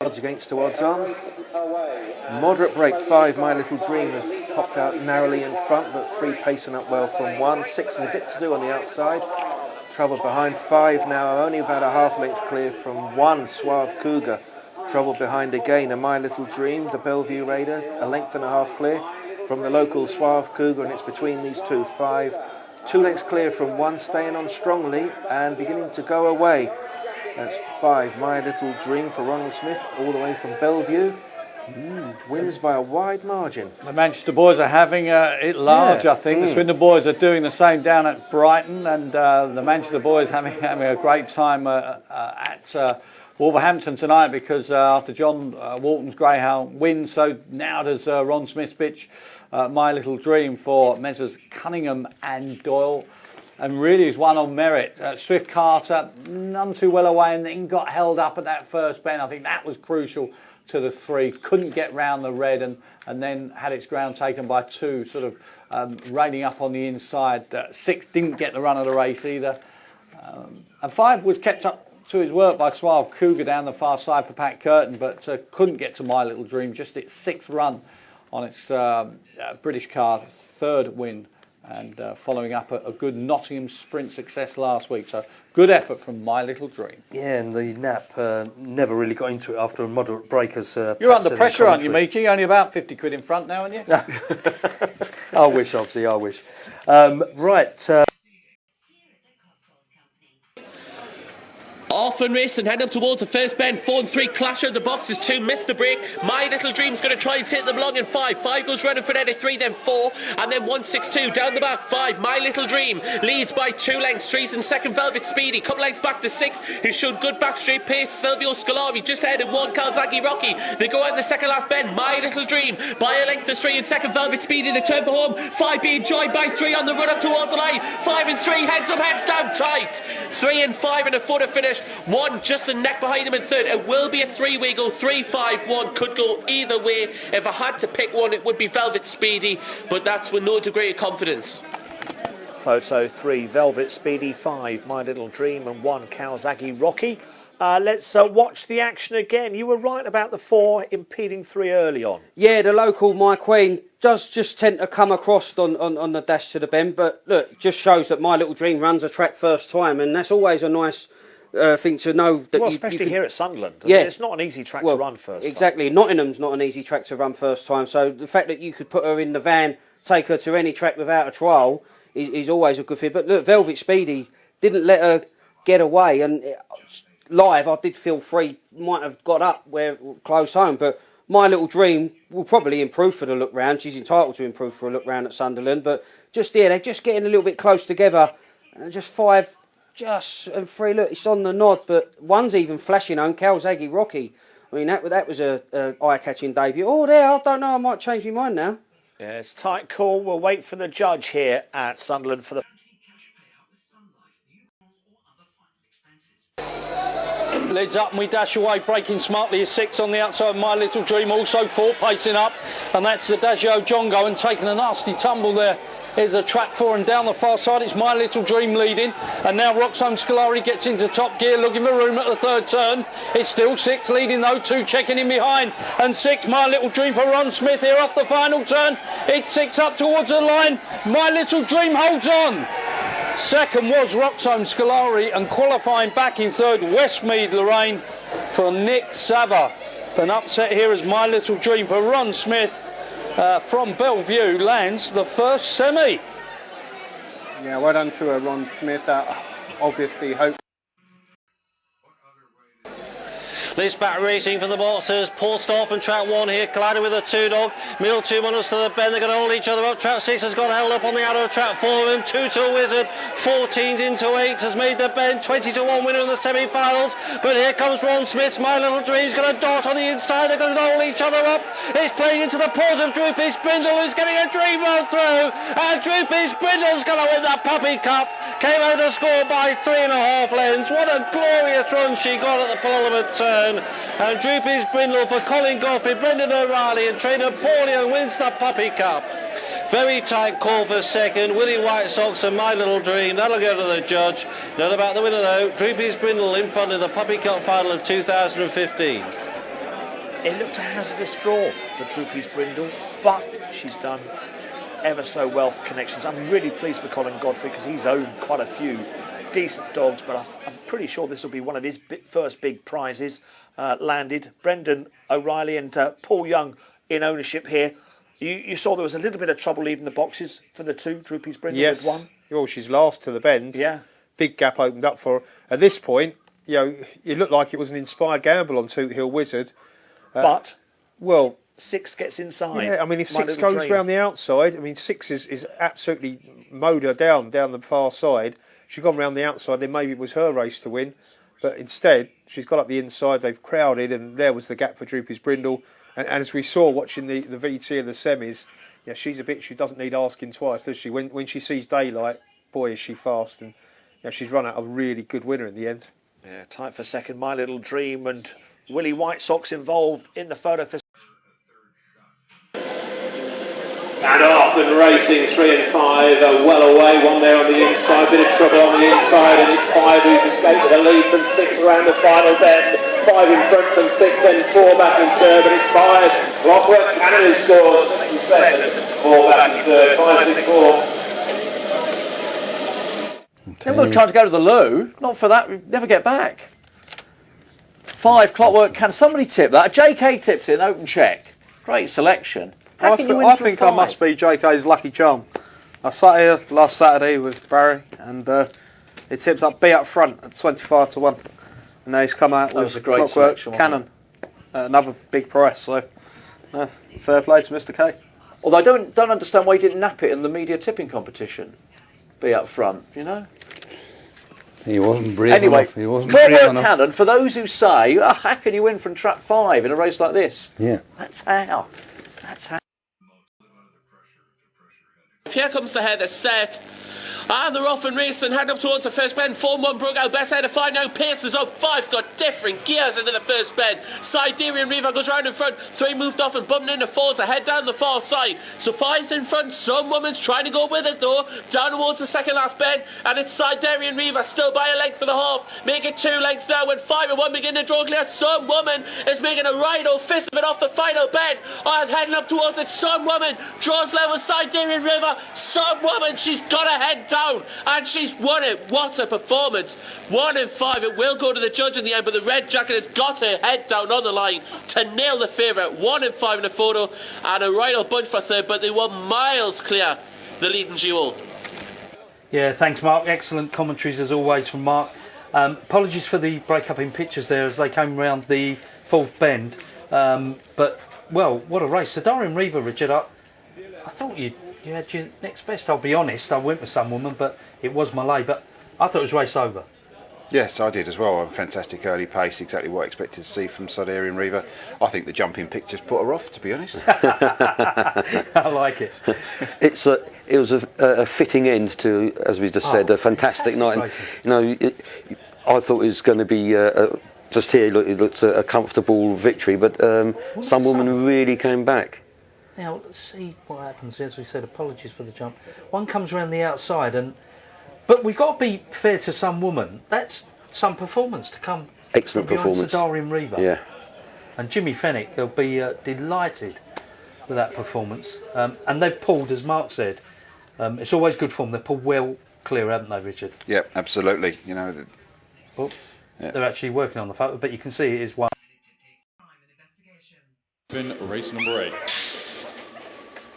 Odds against 2 odds on. Moderate break 5, My Little Dream, has popped out narrowly in front, but 3 pacing up well from 1. 6 is a bit to do on the outside. Trouble behind 5 now, only about a half length clear from 1, Suave Cougar. Trouble behind again, and My Little Dream, the Bellevue Raider, a length and a half clear from the local Suave Cougar, and it's between these two. 5, 2 lengths clear from 1, staying on strongly and beginning to go away. That's 5, My Little Dream for Ronald Smith, all the way from Bellevue. Wins by a wide margin. The Manchester boys are having it large, I think. The Swindon boys are doing the same down at Brighton, and the Manchester boys having a great time at Wolverhampton tonight, because after John Walton's Greyhound wins, so now does Ron Smith's pitch My Little Dream for Messrs Cunningham and Doyle. And really is one on merit. Swift Carter, none too well away, and then got held up at that first bend. I think that was crucial to the 3. Couldn't get round the red, and then had its ground taken by 2, sort of reining up on the inside. 6 didn't get the run of the race either. And 5 was kept up to his work by Suave Cougar down the far side for Pat Curtin, but couldn't get to My Little Dream. Just its 6th run on its British card, 3rd win. And following up a good Nottingham sprint success last week. So good effort from My Little Dream. Yeah, and the nap never really got into it after a moderate break. As you're under pressure, aren't you, Meekie? Only about 50 quid in front now, aren't you? I wish, obviously, I wish. Right. Off and race and head up towards the first bend. 4 and 3 clash out the boxes. 2 missed the break. My Little Dream's going to try and take them long in 5. 5 goes running for Eddie 3, then 4, and then 1, 6, 2 down the back. 5, My Little Dream leads by 2 lengths. 3's in second, Velvet Speedy. Couple lengths back to 6, who showed good back straight pace. Silvio Scolari just ahead in 1, Kawasaki Rocky. They go out the second last bend. My Little Dream by a length to 3 in second, Velvet Speedy. They turn for home. 5 being joined by 3 on the run up towards the line. 5 and 3 heads up, heads down tight. 3 and 5 in a photo finish. 1 just a neck behind him in 3rd. It will be a 3-way go. 3, 5, 1 could go either way. If I had to pick one, it would be Velvet Speedy, but that's with no degree of confidence. Photo 3, Velvet Speedy. 5, My Little Dream, and 1, Kawasaki Rocky. Let's watch the action again. You were right about the 4 impeding 3 early on. Yeah, the local My Queen does just tend to come across on the dash to the bend, but look, just shows that My Little Dream runs a track first time, and that's always a nice thing to know. That especially here at Sunderland. Yeah. I mean, it's not an easy track to run first time. Exactly. Nottingham's not an easy track to run first time, so the fact that you could put her in the van, take her to any track without a trial is always a good thing. But look, Velvet Speedy didn't let her get away, and live I did feel 3 might have got up where close home, but My Little Dream will probably improve for the look round. She's entitled to improve for a look round at Sunderland, but just they're just getting a little bit close together, and just 5 and 3, look, it's on the nod, but 1's even flashing on Kawasaki Rocky. I mean, that was a eye-catching debut. Oh, there, I don't know, I might change my mind now. Yeah, it's tight call. We'll wait for the judge here at Sunderland for the... Lids up and we dash away, breaking smartly is 6 on the outside. My Little Dream also 4 pacing up, and that's the Adagio Jongo, and taking a nasty tumble there. Here's a track 4, and down the far side it's My Little Dream leading, and now Roxham Scolari gets into top gear, looking for room at the 3rd turn. It's still 6 leading though, 2 checking in behind, and 6 My Little Dream for Ron Smith here off the final turn. It's 6 up towards the line. My Little Dream holds on. 2nd was Roxham Scolari, and qualifying back in 3rd, Westmead Lorraine for Nick Sava. An upset here as My Little Dream for Ron Smith from Bellevue lands the first semi. Yeah, well done to Ron Smith. Obviously hope. This back racing for the boxers. Paused off and track 1 here, colliding with a 2-dog. Middle 2 runners to the bend. They're going to hold each other up. Track 6 has got held up on the outer of track 4 of him. 2 to a Wizard. 14's into 8 has made the bend. 20 to 1 winner in the semi-finals. But here comes Ron Smith's My Little Dream's going to dart on the inside. They're going to hold each other up. It's playing into the paws of Droopy Sprindle, who's getting a dream run through. And Droopy Sprindle's going to win the Puppy Cup. Came out to score by 3.5 lengths. What a glorious run she got at the penultimate turn. And Droopy's Brindle for Colin Godfrey, Brendan O'Reilly and trainer Paul Young wins the Puppy Cup. Very tight call for 2nd, Willie White Sox and My Little Dream. That'll go to the judge. Not about the winner though. Droopy's Brindle in front of the Puppy Cup final of 2015. It looked a hazardous draw for Troopies Brindle, but she's done ever so well for connections. I'm really pleased for Colin Godfrey because he's owned quite a few decent dogs, but I'm pretty sure this will be one of his first big prizes landed. Brendan O'Reilly and Paul Young in ownership here. You saw there was a little bit of trouble leaving the boxes for the two. Troopies Brindle with one. Well, she's last to the bend. Yeah. Big gap opened up for her. At this point, it looked like it was an inspired gamble on Toot Hill Wizard. But well, 6 gets inside. Yeah, I mean, if My 6 Little goes Dream. round the outside, I mean, 6 is absolutely mowed her down the far side. She'd gone round the outside, then maybe it was her race to win. But instead, she's got up the inside, they've crowded, and there was the gap for Troopies Brindle. And as we saw watching the VT and the semis, she's a bitch who doesn't need asking twice, does she? When she sees daylight, boy, is she fast. And she's run out a really good winner in the end. Yeah, tight for second, My Little Dream, and Willie White Sox involved in the photo festival. And off and racing, 3 and 5 are well away. One there on the inside, bit of trouble on the inside, and it's 5 who's escaped with a lead from 6 around the final bend. 5 in front from 6, then 4 back in third, but it's 5. Lockwood Cannon who scores 6 and 7, 4 back in third, 5, 6, 4. They're not trying to go to the loo. Not for that. We never get back. 5 Clockwork Can. Somebody tip that. JK tipped it. An open check. Great selection. How can you win I from think I 5? must be JK's lucky charm. I sat here last Saturday with Barry, and it tips up B up front at 25 to 1. And now he's come out with was a great Clockwork selection, wasn't Cannon. Another big price. So fair play to Mr. K. Although I don't understand why he didn't nap it in the media tipping competition. B up front, He wasn't brave Anyway, enough. He wasn't brave Clockwork enough. Cannon, for those who say, how can you win from trap 5 in a race like this? Yeah. That's how. That's how. Here comes the header set. And they're off and racing, heading up towards the first bend. 4-1 broke out, best header 5 now. Pace is up, 5's got different gears into the first bend. Siderian Reaver goes round in front. 3 moved off and bumping into 4's ahead down the far side. So 5's in front, some woman's trying to go with it though. Down towards the second last bend, and it's Siderian Reaver still by a length and a half. Make it 2 lengths now when 5 and 1 begin to draw clear. Some woman is making a right old fist of it off the final bend. And heading up towards it, some woman draws level Siderian River. Some woman, she's got her head down. And she's won it. What a performance. 1 in 5. It will go to the judge in the end, but the red jacket has got her head down on the line to nail the favourite. 1 in 5 in the photo, and a right old bunch for third, but they were miles clear, the leading duel. Yeah, thanks, Mark. Excellent commentaries as always from Mark. Apologies for the break-up in pictures there as they came round the 4th bend. But, well, what a race. So Siderian Reaver, Richard, I thought you had your next best. I'll be honest, I went with some woman, but it was Malay. But I thought it was race over. Yes, I did as well. A fantastic early pace, exactly what I expected to see from Siderian Reaver. I think the jumping pictures put her off, to be honest. I like it. It was a fitting end to, as we just said, a fantastic night. And, I thought it was going to be just here. It looked a comfortable victory, but some woman really came back. Now, let's see what happens. As we said, apologies for the jump. One comes around the outside, but we've got to be fair to some woman. That's some performance to come. Excellent from behind performance. Siderian Reaver. Yeah. And Jimmy Fennick will be delighted with that performance. And they've pulled, as Mark said, it's always good form. They've pulled well clear, haven't they, Richard? Yep, absolutely. They're actually working on the photo, but you can see it is one. Been race number 8.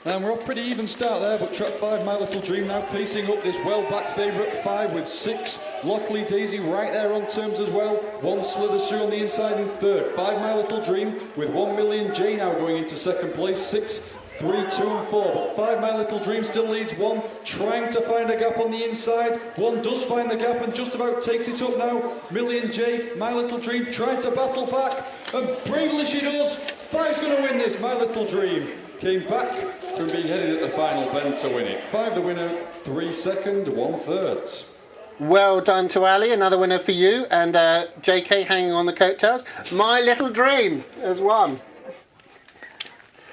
And we're off pretty even start there, but trap 5, My Little Dream now pacing up this well-backed favourite 5 with 6. Lockley Daisy right there on terms as well. 1 Slithers through on the inside in third. 5 My Little Dream with 1 Million J now going into second place. 6, 3, 2 and 4. But 5 My Little Dream still leads 1, trying to find a gap on the inside. 1 does find the gap and just about takes it up now. Million J, My Little Dream trying to battle back. And bravely she does. 5's going to win this, My Little Dream. Came back from being headed at the final bend to win it. 5 the winner, 3 second, 1 third. Well done to Ali, another winner for you, and JK hanging on the coattails. My Little Dream has won.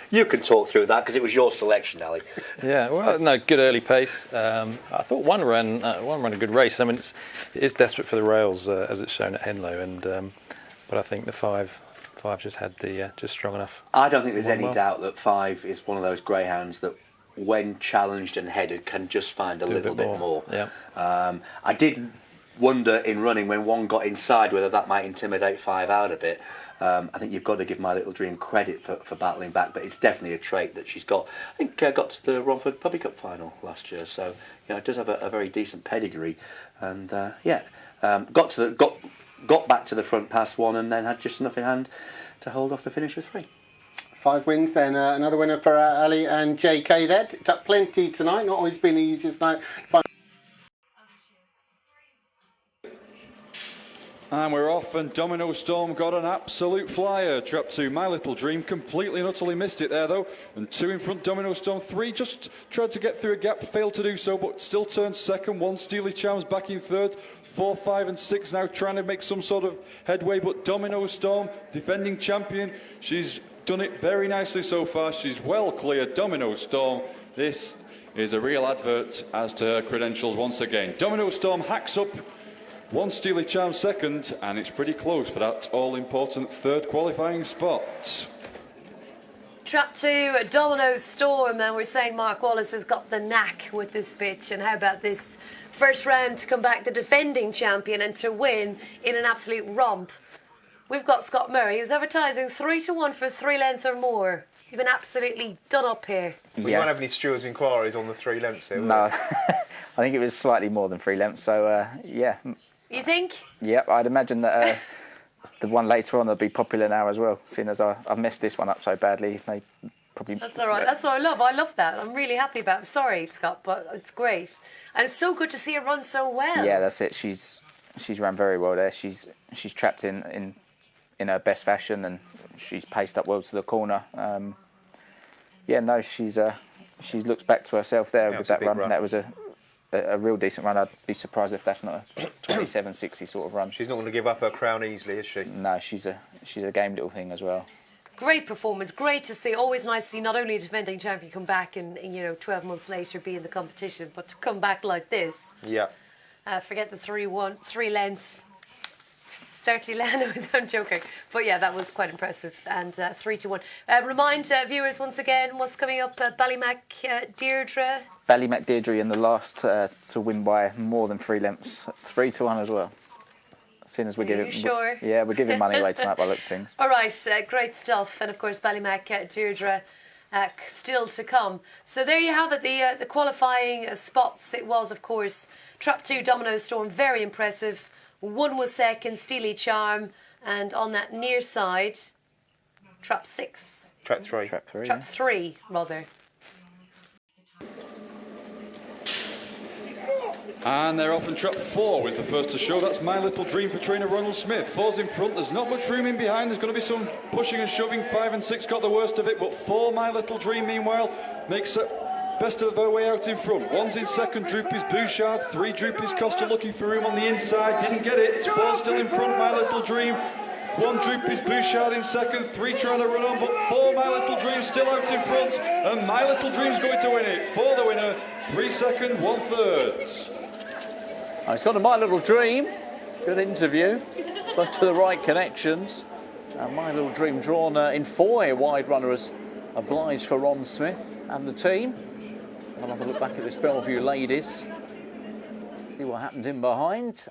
You can talk through that because it was your selection, Ali. Yeah, well, no, good early pace. I thought one ran a good race. I mean, it is desperate for the rails as it's shown at Henlow, and but I think the 5 Five just had the just strong enough. I don't think there's Won any well. doubt that Five is one of those greyhounds that, when challenged and headed, can just find a Do a little bit bit more. more. Yeah. I did wonder in running when one got inside whether that might intimidate Five out of it. I think you've got to give My Little Dream credit for battling back, but it's definitely a trait that she's got. I think got to the Romford Puppy Cup final last year, so it does have a very decent pedigree. And got back to the front past one, and then had just enough in hand to hold off the finish of 3. 5 wins then, another winner for Ali and JK there. It's up plenty tonight, not always been the easiest night. And we're off, and Domino Storm got an absolute flyer. Trap 2, My Little Dream, completely and utterly missed it there though. And 2 in front, Domino Storm. 3 just tried to get through a gap, failed to do so, but still turned second. 1, Steely Charms back in third. 4, 5 and 6 now trying to make some sort of headway, but Domino Storm, defending champion, she's done it very nicely so far. She's well cleared. Domino Storm, this is a real advert as to her credentials once again. Domino Storm hacks up 1, Steely Charm second, and it's pretty close for that all-important 3rd qualifying spot. Trap 2, Domino Storm, and we're saying Mark Wallace has got the knack with this bitch. And how about this first round to come back the defending champion and to win in an absolute romp? We've got Scott Murray, who's advertising 3-1 for 3 lengths or more. You've been absolutely done up here. We won't have any stewards' inquiries on the 3 lengths here, will No, we? I think it was slightly more than 3 lengths, so yeah. You think? Yep, I'd imagine that the one later on will be popular now as well, seeing as I've messed this one up so badly. They probably... That's all right. That's what I love. I love that. I'm really happy about it. Sorry, Scott, but it's great. And it's so good to see her run so well. Yeah, that's it. She's run very well there. She's trapped in her best fashion, and she's paced up well to the corner. She looks back to herself there with that run. That was a real decent run. I'd be surprised if that's not a 27-60 sort of run. She's not going to give up her crown easily, is she? No, she's a game little thing as well. Great performance. Great to see. Always nice to see not only a defending champion come back and 12 months later be in the competition, but to come back like this. Yeah. Forget the 3 lengths. 30 lengths. I'm joking. But yeah, that was quite impressive. And 3-1. Remind viewers once again what's coming up. Ballymac Deirdre. Ballymac Deirdre in the last to win by more than 3 lengths. 3-1 as well. Seeing as we're giving, sure? Yeah, we're giving money away tonight by looks of things. All right, great stuff. And of course, Ballymac Deirdre still to come. So there you have it, the qualifying spots. It was, of course, Trap 2, Domino Storm, very impressive. 1 was second, Steely Charm, and on that near side, Trap 6. Trap 3. Trap 3, rather. And they're off, and Trap 4 was the first to show. That's My Little Dream for trainer Ronald Smith. 4's in front, there's not much room in behind. There's going to be some pushing and shoving. 5 and 6 got the worst of it, but 4, My Little Dream, meanwhile, makes it best of her way out in front. 1's in second, Droopy's Bouchard. 3, Droopy's Costa looking for room on the inside. Didn't get it. 4 still in front, My Little Dream. 1, Droopy's Bouchard in second. 3 trying to run on, but 4, My Little Dream still out in front. And My Little Dream's going to win it. 4 the winner, 3 second, 1 third. It's got to My Little Dream. Good interview. Got to the right connections. My Little Dream drawn in 4 wide runners obliged for Ron Smith and the team. I'll have a look back at this Bellevue ladies. See what happened in behind.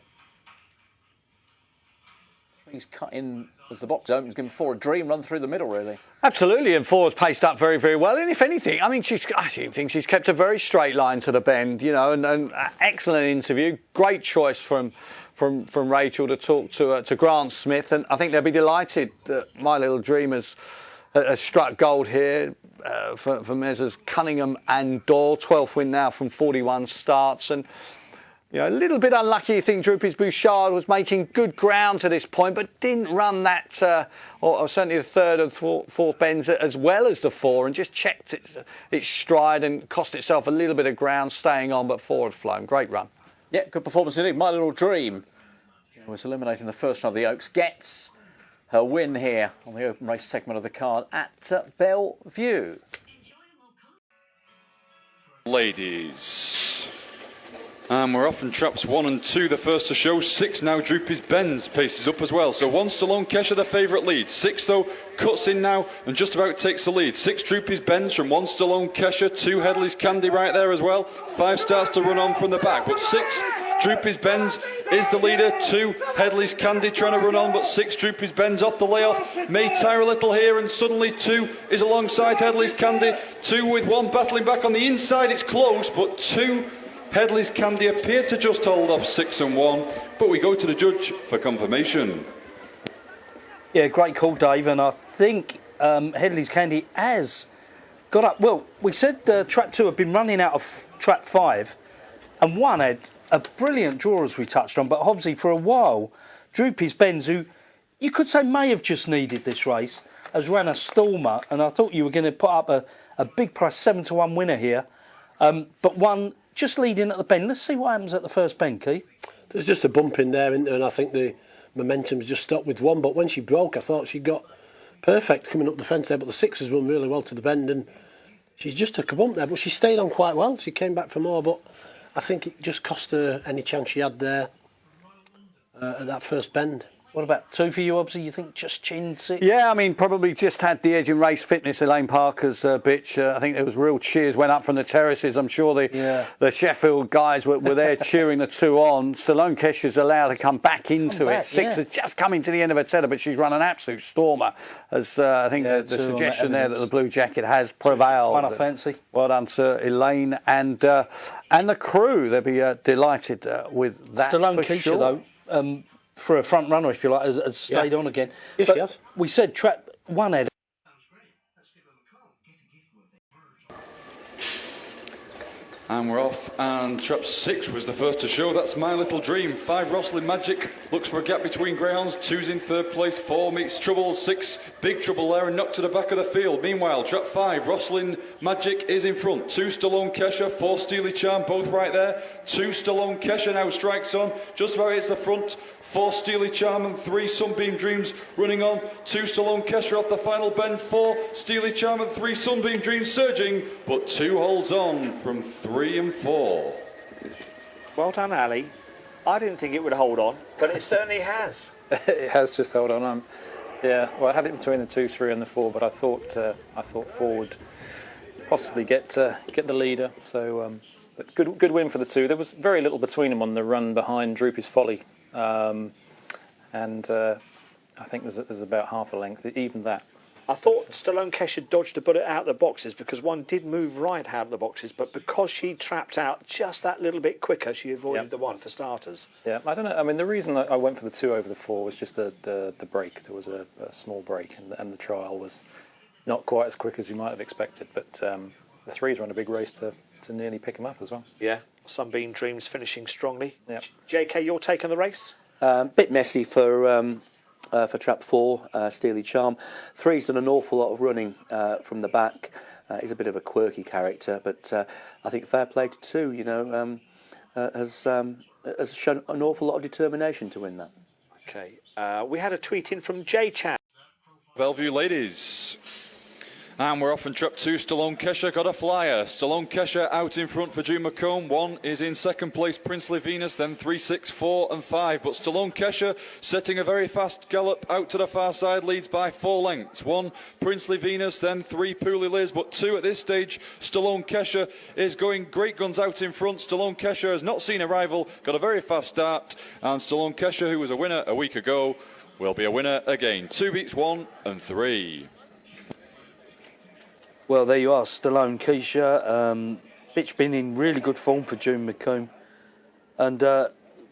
3's cut in as the box opens, giving 4 a dream run through the middle, really. Absolutely, and 4's paced up very, very well. And if anything, I think she's kept a very straight line to the bend, and excellent interview. Great choice from Rachel to talk to Grant Smith, and I think they'll be delighted that My Little Dream has struck gold here for Messrs Cunningham and Doyle. 12th win now from 41 starts, and a little bit unlucky. I think Droopy's Bouchard was making good ground to this point, but didn't run that, or certainly the 3rd and 4th bends as well as the 4, and just checked its stride and cost itself a little bit of ground staying on, but 4 had flown. Great run. Yeah, good performance indeed. My Little Dream was eliminating the first run of the Oaks. Gets her win here on the open race segment of the card at Bellevue. Ladies. And we're off in traps 1 and 2, the first to show. 6 now, Droopy's Bends paces up as well. So 1 Stallone Kesher, the favourite lead. 6 though, cuts in now and just about takes the lead. 6 Droopy's Bends from 1 Stallone Kesher, 2 Headley's Candy right there as well. 5 starts to run on from the back, but 6 Droopy's Bends is the leader. 2 Headley's Candy trying to run on, but 6 Droopy's Bends off the layoff. May tire a little here, and suddenly 2 is alongside Headley's Candy. 2 with 1 battling back on the inside. It's close, but 2 Headley's Candy appeared to just hold off 6 and 1, but we go to the judge for confirmation. Yeah, great call, Dave, and I think Headley's Candy has got up. Well, we said trap 2 had been running out of trap 5, and 1 had a brilliant draw, as we touched on, but Hobbsy, for a while, Droopy's Bends, who you could say may have just needed this race, has ran a stormer, and I thought you were going to put up a big price 7-1 winner here, but 1 just leading at the bend. Let's see what happens at the first bend, Keith. There's just a bump in there, isn't there? And I think the momentum's just stopped with 1. But when she broke, I thought she got perfect coming up the fence there. But the 6 has run really well to the bend, and she's just took a bump there. But she stayed on quite well. She came back for more, but I think it just cost her any chance she had there at that first bend. What about 2 for you, Hobbsy? You think just chin 6? Yeah, I mean, probably just had the edge in race fitness, Elaine Parker's bitch. I think there was real cheers went up from the terraces. I'm sure the Sheffield guys were there cheering the 2 on. Stallone Kesher's allowed to come back into it. 6 has just coming to the end of her tether, but she's run an absolute stormer. As I think the suggestion there that the blue jacket has prevailed. One I fancy. Well done to Elaine and the crew. They'll be delighted with that. Stallone for Kesher, sure. though, for a front runner, if you like, has stayed on again. Yes, but she has. We said trap 1 had. And we're off, and trap 6 was the first to show. That's My Little Dream. 5 Rosslyn Magic looks for a gap between greyhounds. 2's in 3rd place. 4 meets trouble. 6 big trouble there and knocked to the back of the field. Meanwhile, trap 5 Rosslyn Magic is in front. 2 Stallone Kesher, 4 Steely Charm, both right there. 2 Stallone Kesher now strikes on. Just about hits the front. 4 Steely Charm and 3 Sunbeam Dreams running on. 2 Stallone Kesher off the final bend. 4 Steely Charm and 3 Sunbeam Dreams surging, but 2 holds on from 3 and 4. Well done, Ali. I didn't think it would hold on, but it certainly has. It has just held on. Yeah, well, I had it between the 2, 3 and the 4, but I thought 4 would possibly get the leader. So, but good win for the 2. There was very little between them on the run behind Droopy's Folly. I think there's about half a length, even that. I thought Stallone Kesher dodged a bullet out of the boxes because 1 did move right out of the boxes, but because she trapped out just that little bit quicker, she avoided the 1 for starters. Yeah, I don't know. I mean, the reason that I went for the 2 over the 4 was just the break. There was a small break, and the trial was not quite as quick as you might have expected. But the 3's run a big race to nearly pick him up as well. Yeah, Sunbeam Dreams finishing strongly. Yeah. JK, your take on the race? Bit messy for trap 4, Steely Charm. 3's done an awful lot of running from the back. He's a bit of a quirky character, but I think fair play to 2. You know, has shown an awful lot of determination to win that. Okay, we had a tweet in from J Chan. Bellevue ladies. And we're off in trap 2. Stallone Kesher got a flyer. Stallone Kesher out in front for June McComb. 1 is in 2nd place, Princely Venus, then 3, 6, 4 and 5. But Stallone Kesher setting a very fast gallop out to the far side, leads by 4 lengths. 1, Princely Venus, then 3, Pooley Liz, but 2 at this stage. Stallone Kesher is going great guns out in front. Stallone Kesher has not seen a rival, got a very fast start. And Stallone Kesher, who was a winner a week ago, will be a winner again. 2 beats 1 and 3. Well, there you are, Stallone Kesher. Bitch been in really good form for June McComb. And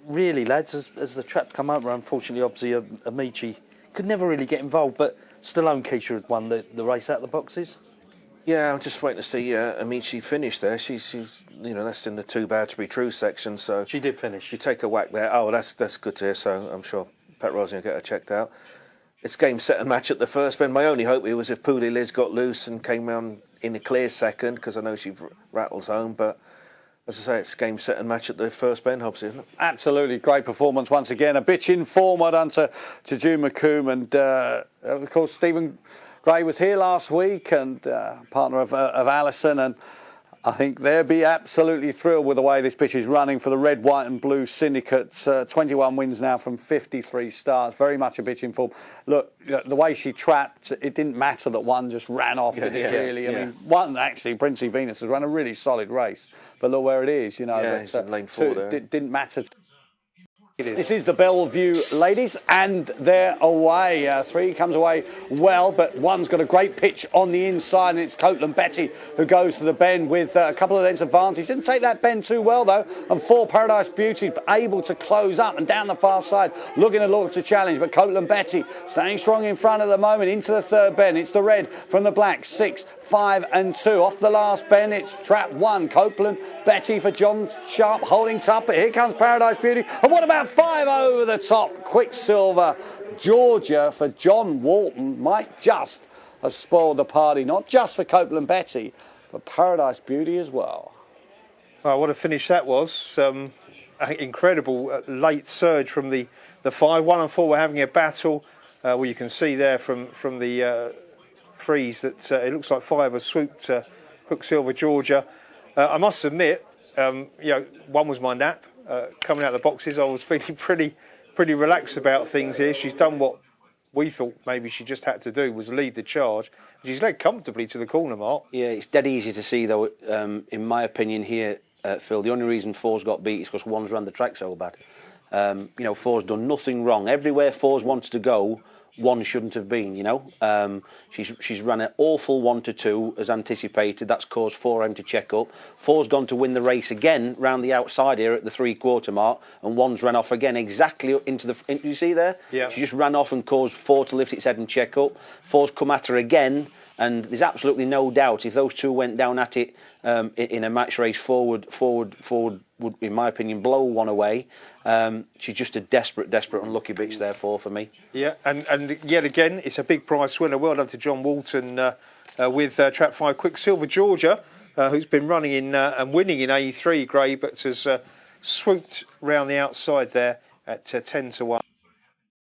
really, lads, as the trap come over, unfortunately, obviously, Amici could never really get involved, but Stallone Kesher had won the race out of the boxes. Yeah, I'm just waiting to see Amici finish there. She's that's in the too bad to be true section, so she did finish. She take a whack there. Oh, that's good to hear. So I'm sure Pat Rossi will get her checked out. It's game, set and match at the first bend. My only hope here was if Pooley Liz got loose and came round in a clear second, because I know she rattles home. But as I say, it's game, set and match at the first bend, Hobbs, isn't it? Absolutely great performance once again. A bitch in form, well done to June McComb. And of course, Stephen Gray was here last week and partner of Alison. And I think they'll be absolutely thrilled with the way this pitch is running for the red, white and blue syndicate. 21 wins now from 53 starts. Very much a pitch in form. Look, the way she trapped, it didn't matter that one just ran off. Did it really? I mean, one actually, Princey Venus has run a really solid race. But look where it is, you know. Yeah, it's in lane 4 there. It didn't matter. This is the Bellevue ladies, and they're away. 3 comes away well, but 1's got a great pitch on the inside, and it's Copeland Betty who goes to the bend with a couple of lengths advantage. Didn't take that bend too well, though, and 4 Paradise Beauty able to close up and down the far side, looking to challenge, but Copeland Betty staying strong in front at the moment, into the 3rd bend. It's the red from the black, 6, 5 and 2. Off the last bend, it's trap 1. Copeland Betty for John Sharp holding tough, but here comes Paradise Beauty. And what about 5 over the top? Quicksilver Georgia for John Walton might just have spoiled the party, not just for Copeland Betty, but Paradise Beauty as well. Oh, what a finish that was. Incredible late surge from the 5. 1 and 4 were having a battle. Well, you can see there from the freeze that it looks like 5 has swooped Quicksilver Georgia. I must admit, 1 was my nap. Coming out of the boxes, I was feeling pretty relaxed about things here. She's done what we thought maybe she just had to do, was lead the charge. She's led comfortably to the corner, Mark. Yeah, it's dead easy to see, though, in my opinion here, Phil, the only reason 4's got beat is because 1's ran the track so bad. 4's done nothing wrong. Everywhere 4's wanted to go, 1 shouldn't have been, She's run an awful 1 to 2 as anticipated. That's caused 4M to check up. 4's gone to win the race again round the outside here at the 3/4 mark, and 1's ran off again exactly into the. You see there? Yeah. She just ran off and caused 4 to lift its head and check up. 4's come at her again, and there's absolutely no doubt if those 2 went down at it in a match race, forward would, in my opinion, blow 1 away. She's just a desperate, unlucky bitch there for me. Yeah, and yet again, it's a big prize winner. Well done to John Walton with Trap 5 Quicksilver Georgia, who's been running in and winning in A3 grade, but has swooped round the outside there at 10 to 1.